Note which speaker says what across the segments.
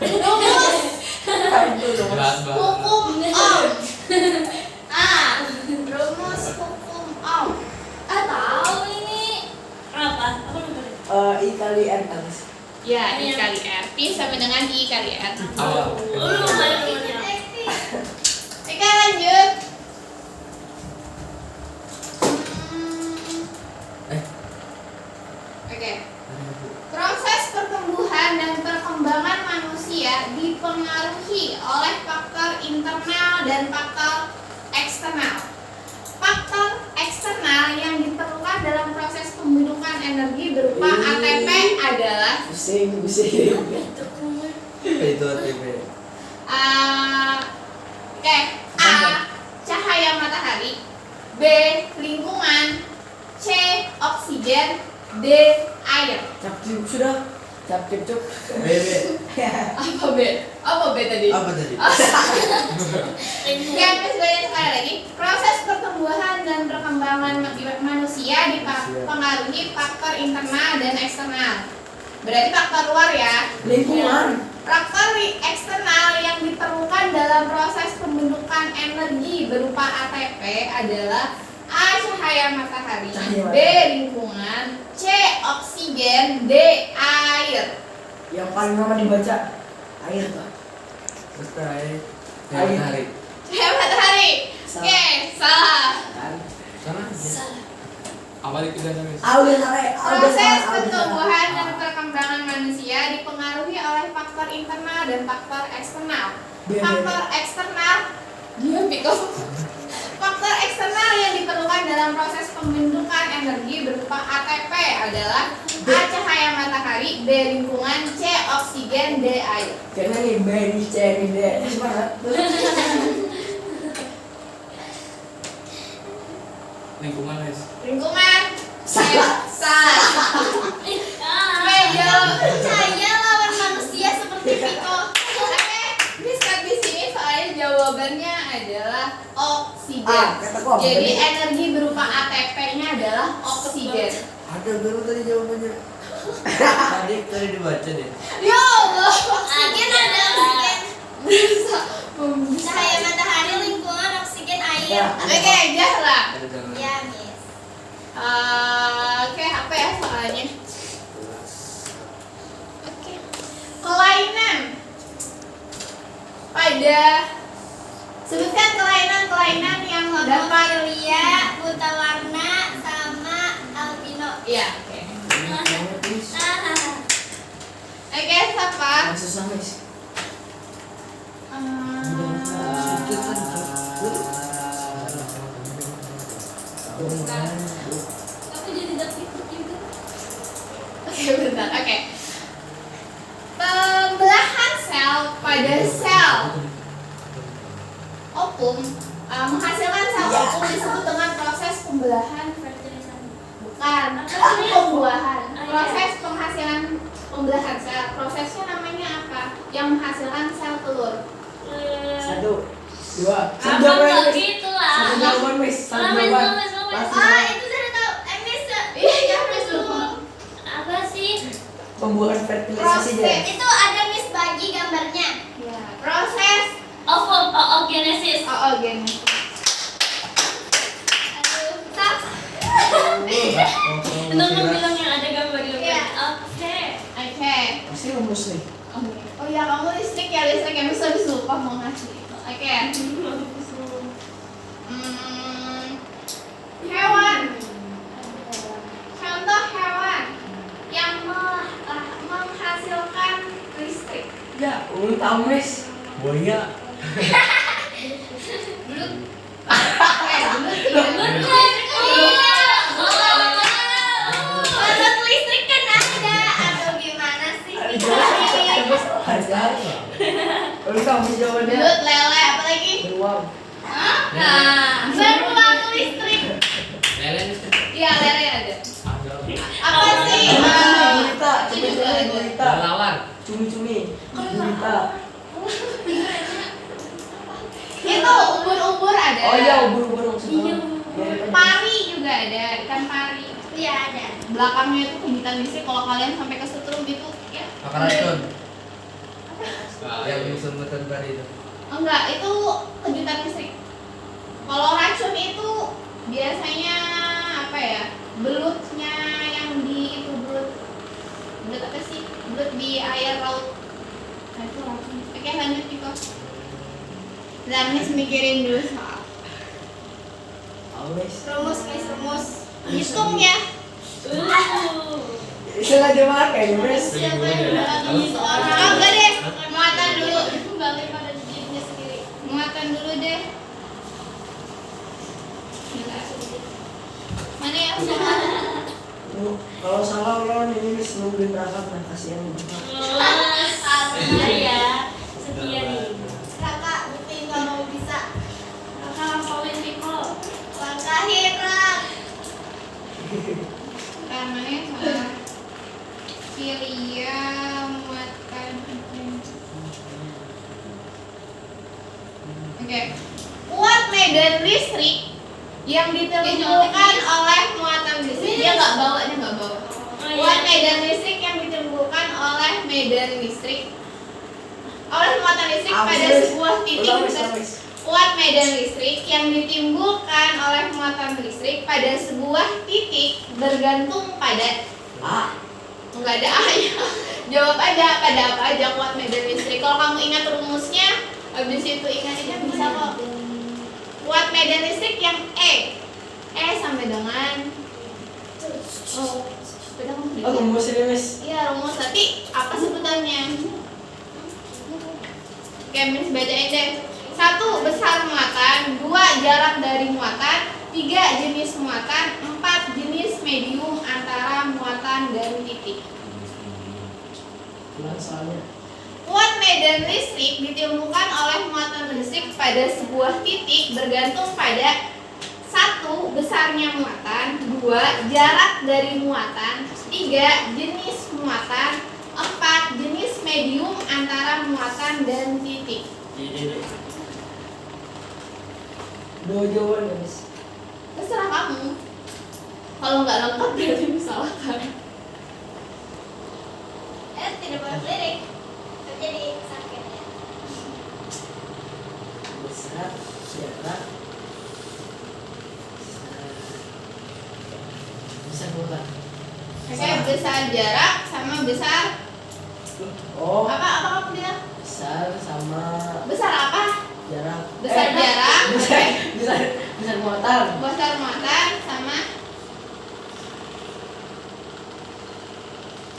Speaker 1: Rumus hukum Ohm. Rumus hukum Ohm. Tahu ini
Speaker 2: Apa namanya?
Speaker 3: I kali R kan?
Speaker 1: ya, I kali R. P sama dengan I kali R. Oke, lanjut. Oke. Proses pertumbuhan dan perkembangan manusia dipengaruhi oleh faktor internal dan faktor eksternal. Faktor eksternal yang diperlukan dalam proses pembentukan energi berupa ATP adalah
Speaker 3: Pusing.
Speaker 4: Itu ATP.
Speaker 1: Oke, A. Cahaya matahari, B. Lingkungan, C. Oksigen, D. Air.
Speaker 3: Capcuk sudah. Capcuk.
Speaker 4: BB.
Speaker 1: Apa B? Apa B tadi?
Speaker 4: Apa tadi?
Speaker 1: Oke, Miss banyak sekali lagi. Proses pertumbuhan dan perkembangan manusia dipengaruhi faktor internal dan eksternal. Berarti faktor luar ya.
Speaker 3: Lingkungan.
Speaker 1: Faktor eksternal yang diperlukan dalam proses pembentukan energi berupa ATP adalah A. Cahaya matahari, B. Lingkungan, C. Oksigen, D. Air.
Speaker 3: Yang paling lama dibaca air tuh.
Speaker 4: Selesai.
Speaker 3: Air.
Speaker 4: Tarik.
Speaker 1: Cahaya matahari.
Speaker 3: Salah.
Speaker 1: Oke, salah.
Speaker 4: Sana. Apa di tiga sampai?
Speaker 1: Proses pertumbuhan dan perkembangan manusia dipengaruhi oleh faktor internal dan faktor eksternal. Faktor eksternal, faktor eksternal yang diperlukan dalam proses pembentukan energi berupa ATP adalah A. Cahaya matahari, B. Lingkungan, C. Oksigen, D. Air.
Speaker 3: Karena nih beri cari deh semangat.
Speaker 4: Lingkungan guys.
Speaker 1: Lingkungan.
Speaker 3: Salah.
Speaker 1: Salah. Mejo percaya lawan manusia seperti Viko. Oke, diskat di sini soalnya jawabannya adalah oksigen.
Speaker 3: Kata gua apa
Speaker 1: Jadi
Speaker 3: tadi?
Speaker 1: energi berupa ATP-nya adalah oksigen.
Speaker 4: Ada baru tadi jawabannya. Tadi dibaca deh.
Speaker 1: Ya Allah.
Speaker 2: Oksigen ada oksigen.
Speaker 1: Bisa.
Speaker 2: Cahaya matahari, lingkungan, oksigen, air.
Speaker 3: Ya.
Speaker 1: Oke, Jahla.
Speaker 4: Ada jangan.
Speaker 2: Ya, Miss.
Speaker 1: Oke, apa ya soalnya? Oke. Kelainan. Pada sebutkan kelainan-kelainan yang dapat
Speaker 2: Hemofilia, buta warna, sama albino.
Speaker 1: Iya, oke.
Speaker 2: Ah,
Speaker 1: Oke, siapa?
Speaker 3: Yang susah Miss.
Speaker 2: Aku jadi dapet juga.
Speaker 1: Oke, bentar. Oke. Pembelahan sel pada sel opum menghasilkan sel
Speaker 3: Iya.
Speaker 1: opum disebut dengan proses pembelahan.
Speaker 2: Fertilisasi.
Speaker 1: Bukan, pembuahan. Proses penghasilan pembelahan sel. Prosesnya namanya apa? Yang menghasilkan sel telur.
Speaker 3: 1, 2.
Speaker 2: Apa enggak gitu lah.
Speaker 3: Satu jawaban Miss. Satu jawaban. Langsung.
Speaker 2: Itu saya tahu. Miss.
Speaker 1: Iya, ya, dulu.
Speaker 2: Apa sih?
Speaker 3: Pembuahan fertilisasi
Speaker 1: Proses.
Speaker 3: dia.
Speaker 2: Itu ada Miss bagi gambarnya.
Speaker 1: Ya, proses
Speaker 2: Oogenesis.
Speaker 1: oogenesis.
Speaker 2: Aduh, tak. Nunggu bilang yang ada gambarnya.
Speaker 1: Iya.
Speaker 2: Oke.
Speaker 1: Oke.
Speaker 3: Pasti rumus nih.
Speaker 1: Oh ya, kamu listrik ya, listrik yang bisa lupa mau ngasih. Oke. Hewan. Contoh hewan yang menghasilkan listrik.
Speaker 3: Ya, tahu Miss.
Speaker 4: Buaya.
Speaker 1: Belut. Belut.
Speaker 2: Alat listrik kan ada. Aduh, gimana sih?
Speaker 3: Lu tahu jawabannya?
Speaker 1: Belut, lele, apa lagi?
Speaker 3: Beruang.
Speaker 1: Nah, beruang listrik.
Speaker 4: Lele.
Speaker 1: Iya, lele ada.
Speaker 4: Ada.
Speaker 1: Apa sih?
Speaker 3: Gurita,
Speaker 1: Itu juga ada.
Speaker 3: gurita.
Speaker 4: Lawan.
Speaker 3: Cumi-cumi. Gurita.
Speaker 1: Itu ubur-ubur ada.
Speaker 3: Oh iya, ubur-ubur maksudnya.
Speaker 1: Pari juga ada, ikan pari.
Speaker 2: Iya, ada.
Speaker 1: Belakangnya itu kegiatan listrik kalau kalian sampai kesetrum gitu ya.
Speaker 4: Makan racun. Yang musuh-musuh tadi itu.
Speaker 1: Enggak, itu kejutan listrik. Kalau racun itu biasanya apa ya? Belutnya yang di itu belut apa sih? Belut di air laut. Nah, itu racun. Oke, lanjut Piko. Zamis mikirin dulu soal
Speaker 3: Always.
Speaker 2: Rumus guys, rumus.
Speaker 1: hitung ya.
Speaker 3: Sengaja pakai, Mas.
Speaker 2: Siapa yang lagi seorang?
Speaker 1: Oh, enggak deh. Muatan dulu.
Speaker 2: Kembali pada dirinya sendiri.
Speaker 1: Muatan dulu deh. Mana yang salah?
Speaker 3: Kalau salah lo ini Miss nungguin Raka, nah kasihan.
Speaker 2: Sabar ya. Setia nih. Kakak, buktiin kalau bisa.
Speaker 1: Kakak lampauin Piko.
Speaker 2: Langkahin, Rak.
Speaker 1: Mana yang salah? Filia muatan. Oke. Kuat medan listrik yang ditimbulkan oleh muatan listrik. Dia nggak bawa. Kuat medan listrik yang ditimbulkan oleh medan listrik muatan listrik pada sebuah titik. Kuat medan listrik yang ditimbulkan oleh muatan listrik pada sebuah titik bergantung pada enggak ada A-nya. Jawab aja pada apa aja kuat medan listrik. Kalau kamu ingat rumusnya, habis itu ingat aja bisa kok. Kuat medan listrik yang E sampai dengan
Speaker 3: Rumus ini, Miss.
Speaker 1: iya rumus, tapi apa sebutannya? Oke, Miss bacain deh. 1. Besar muatan. 2. Jarak dari muatan. 3. Jenis muatan. 4. Jenis medium antara muatan dan titik.
Speaker 3: Soalnya.
Speaker 1: Kuat medan listrik ditimbulkan oleh muatan listrik pada sebuah titik bergantung pada 1. Besarnya muatan. 2. Jarak dari muatan. 3. Jenis muatan. 4. Jenis medium antara muatan dan titik.
Speaker 3: Dua jawaban ya, Miss.
Speaker 1: Terserah kamu. Kalau nggak lengkap berarti disalahkan.
Speaker 2: Tidak boleh lirik. Jadi sakit.
Speaker 3: Besar, jarak. Besar bukan?
Speaker 1: Oke, besar jarak sama besar
Speaker 3: Oh,
Speaker 1: apa kamu bilang?
Speaker 3: besar sama
Speaker 1: Besar apa?
Speaker 3: jarak.
Speaker 1: Besar jarak.
Speaker 3: Besar,
Speaker 1: Oke.
Speaker 3: besar muatan.
Speaker 1: Besar muatan sama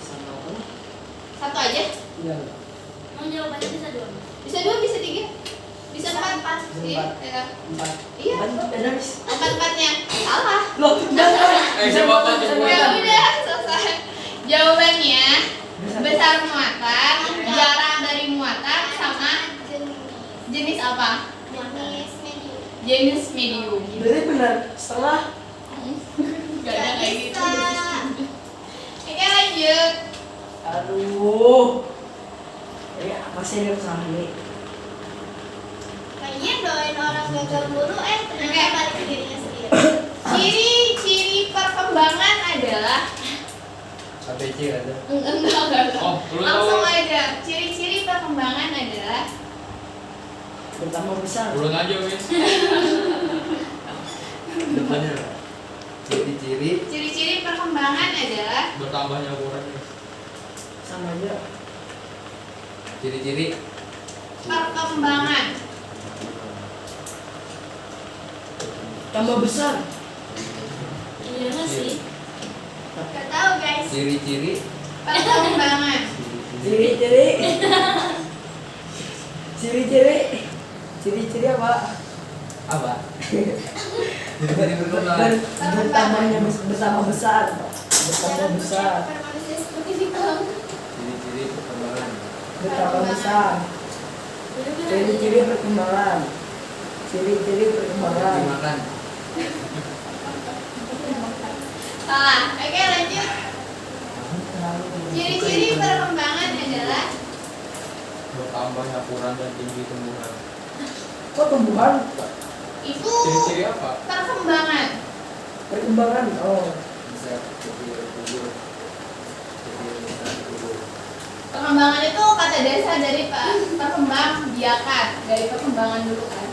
Speaker 3: Sama apa?
Speaker 1: satu aja.
Speaker 3: Enggak.
Speaker 2: Mau jawabannya bisa dua.
Speaker 1: Bisa 2, bisa 3, bisa 4.
Speaker 3: Bisa
Speaker 1: Iya,
Speaker 3: 4.
Speaker 1: ya.
Speaker 3: 4.
Speaker 1: Iya.
Speaker 3: 4 beda, Miss.
Speaker 1: 4-4-nya salah.
Speaker 3: Loh, jangan. Bisa
Speaker 4: coba
Speaker 3: muatan,
Speaker 4: coba.
Speaker 3: bisa
Speaker 1: Ya
Speaker 3: muatan.
Speaker 1: udah selesai. Jawabannya besar muatan, jarak dari muatan sama jenis apa?
Speaker 2: Jenis medium.
Speaker 1: Jenis medium.
Speaker 3: Berarti benar setengah.
Speaker 1: Gak ada kayak gitu.
Speaker 2: Bisa.
Speaker 1: Oke, lanjut.
Speaker 3: Aduh. Ya, masih ada kesalahan nih.
Speaker 2: Kayaknya doain orang gagal mulu, ternyata balik ke dirinya sendiri.
Speaker 1: Ciri-ciri perkembangan adalah
Speaker 4: ABC ada.
Speaker 1: enggak.
Speaker 4: Oh, perlu
Speaker 1: Langsung
Speaker 4: tahu.
Speaker 1: aja. Ciri-ciri perkembangan adalah
Speaker 3: Bertambah besar.
Speaker 4: Ulang aja, Miss. Depannya. Ciri-ciri
Speaker 1: ciri-ciri perkembangan adalah
Speaker 4: bertambahnya ukuran, Miss.
Speaker 3: Sama aja.
Speaker 4: Ciri-ciri
Speaker 1: perkembangan.
Speaker 3: Tambah besar.
Speaker 2: Iya nggak sih? Gak tahu guys.
Speaker 4: ciri-ciri
Speaker 1: Perkembangan.
Speaker 3: Ciri-ciri. Ciri-ciri. Ciri-ciri apa?
Speaker 4: apa? Ciri-ciri berkembang.
Speaker 3: Bertambahnya bertambah besar. Bertambah besar.
Speaker 2: Manusia seperti itu.
Speaker 4: Ciri-ciri perkembangan.
Speaker 3: Bertambah besar. Ciri-ciri perkembangan. Ciri-ciri perkembangan.
Speaker 4: Dimakan.
Speaker 1: Salah. Oke, lanjut. Ciri-ciri perkembangan adalah
Speaker 4: Bertambahnya ukuran dan tinggi tumbuhan.
Speaker 3: Kok tumbuhan?
Speaker 1: itu
Speaker 4: Ciri-ciri apa?
Speaker 1: perkembangan.
Speaker 3: Perkembangan. Oh.
Speaker 4: Bisa kecil, kubur. Kecil, besar, kubur.
Speaker 1: Perkembangan itu kata dasar dari perkembangbiakan, dari perkembangan dulu kan.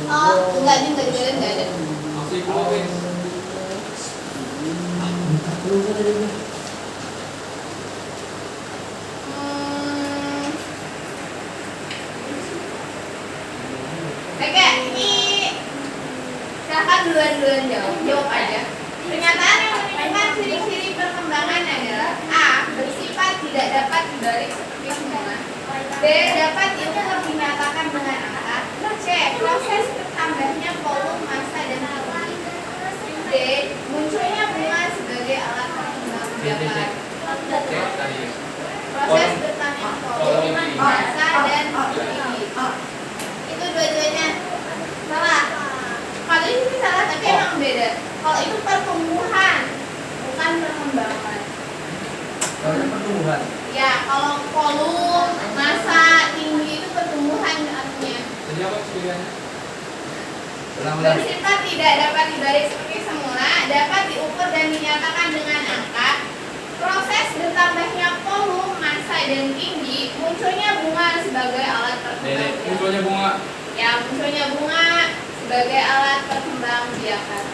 Speaker 1: Oh, enggak ada.
Speaker 5: Masih keluarin.
Speaker 3: Lupa tadi gue.
Speaker 1: Oke, ini silakan duluan jawab aja. Pernyataan yang menunjukkan ciri-ciri perkembangan adalah A. Bersifat tidak dapat dibalik seperti semula. B. Dapat diukur dinyatakan dengan angka. C. Proses bertambahnya volume, massa, dan tinggi. D. Munculnya bunga sebagai alat perkembangbiakan. Proses bertambahnya volume, massa, dan tinggi. Itu dua-duanya salah. Kalau ini salah tapi emang beda. Kalau itu pertumbuhan, bukan perkembangan.
Speaker 5: Kalau ini pertumbuhan.
Speaker 1: Ya, kalau volume, massa, tinggi itu pertumbuhan artinya.
Speaker 5: Jadi apa pilihannya? Ulang-ulang.
Speaker 1: Bersifat tidak dapat dibalik seperti semula, dapat diukur dan dinyatakan dengan angka. Proses bertambahnya volume, massa, dan tinggi, munculnya bunga sebagai alat perkembangbiakan.
Speaker 5: Munculnya bunga.
Speaker 1: Ya, munculnya bunga sebagai alat perkembangbiakan.